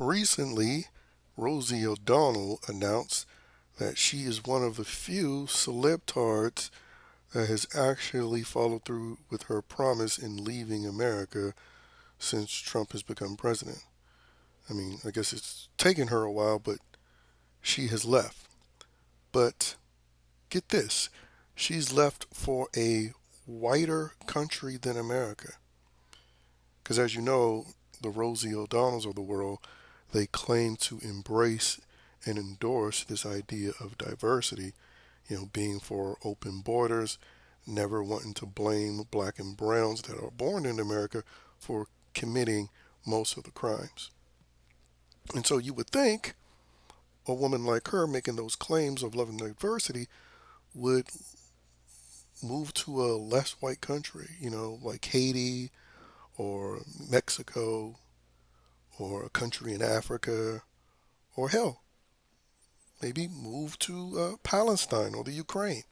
Recently, Rosie O'Donnell announced that she is one of the few celebtards that has actually followed through with her promise in leaving America since Trump has become president. I mean, I guess it's taken her a while, but she has left. But get this, she's left for a whiter country than America. Because as you know, the Rosie O'Donnells of the world, they claim to embrace and endorse this idea of diversity, being for open borders, never wanting to blame black and browns that are born in America for committing most of the crimes. And so you would think a woman like her making those claims of love and diversity would move to a less white country, like Haiti or Mexico or a country in Africa, or hell, maybe move to Palestine or the Ukraine.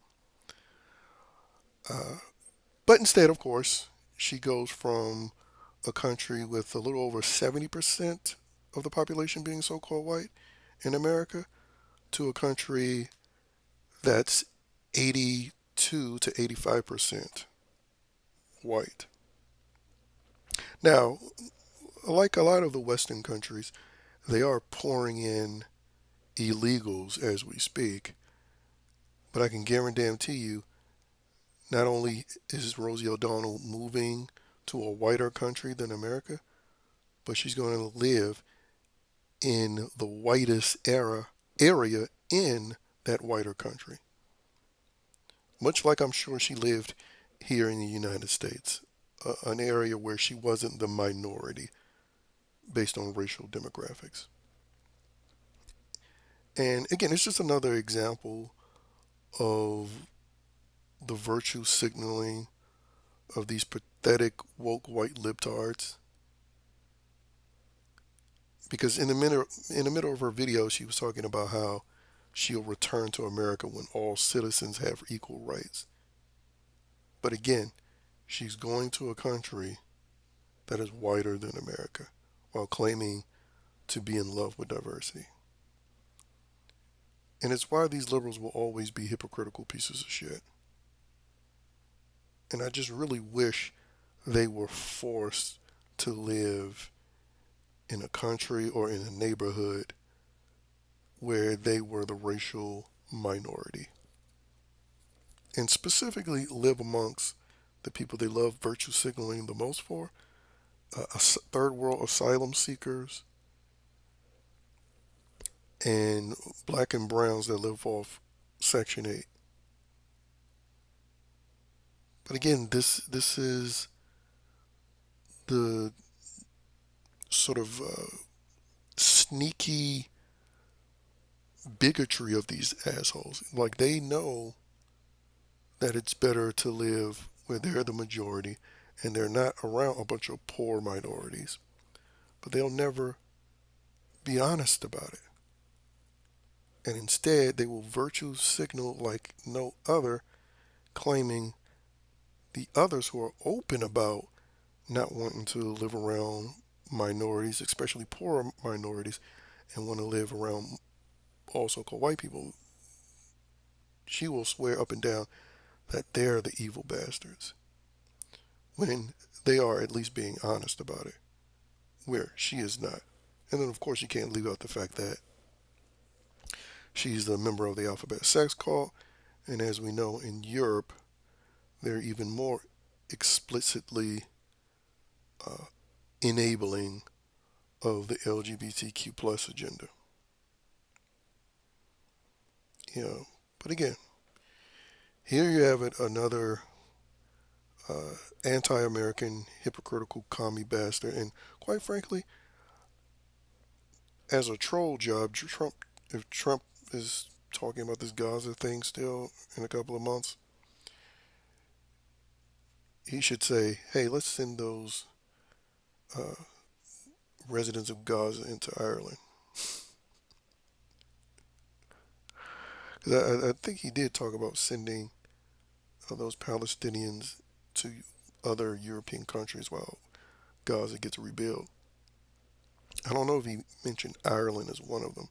Uh, but instead, of course, she goes from a country with a little over 70% of the population being so called white in America to a country that's 82 to 85% white. Now, like a lot of the Western countries, they are pouring in illegals as we speak. But I can guarantee you, not only is Rosie O'Donnell moving to a whiter country than America, but she's going to live in the whitest area in that whiter country. Much like I'm sure she lived here in the United States, an area where she wasn't the minority based on racial demographics. And again, it's just another example of the virtue signaling of these pathetic woke white libtards. Because in the middle of her video, she was talking about how she'll return to America when all citizens have equal rights. But again, she's going to a country that is whiter than America while claiming to be in love with diversity. And it's why these liberals will always be hypocritical pieces of shit. And I just really wish they were forced to live in a country or in a neighborhood where they were the racial minority. And specifically live amongst the people they love virtue signaling the most for, third world asylum seekers and black and browns that live off Section 8. But again, this is the sort of sneaky bigotry of these assholes. Like they know that it's better to live where they're the majority and they're not around a bunch of poor minorities. But they'll never be honest about it. And instead, they will virtue signal like no other, claiming the others who are open about not wanting to live around minorities, especially poor minorities, and want to live around also called white people. She will swear up and down that they're the evil bastards when they are at least being honest about it, where she is not. And then, of course, you can't leave out the fact that she's a member of the alphabet sex cult, and as we know, in Europe, they're even more explicitly uh, enabling of the LGBTQ plus agenda. But again, here you have it, another uh, anti-American, hypocritical commie bastard, and quite frankly, as a troll job, if Trump is talking about this Gaza thing still in a couple of months, he should say, hey, let's send those uh, residents of Gaza into Ireland. Because I think he did talk about sending those Palestinians to other European countries while Gaza gets rebuilt. I don't know if he mentioned Ireland as one of them,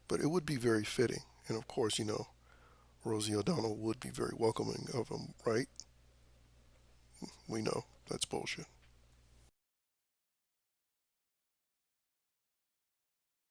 but it would be very fitting. And of course, Rosie O'Donnell would be very welcoming of him, right? We know that's bullshit.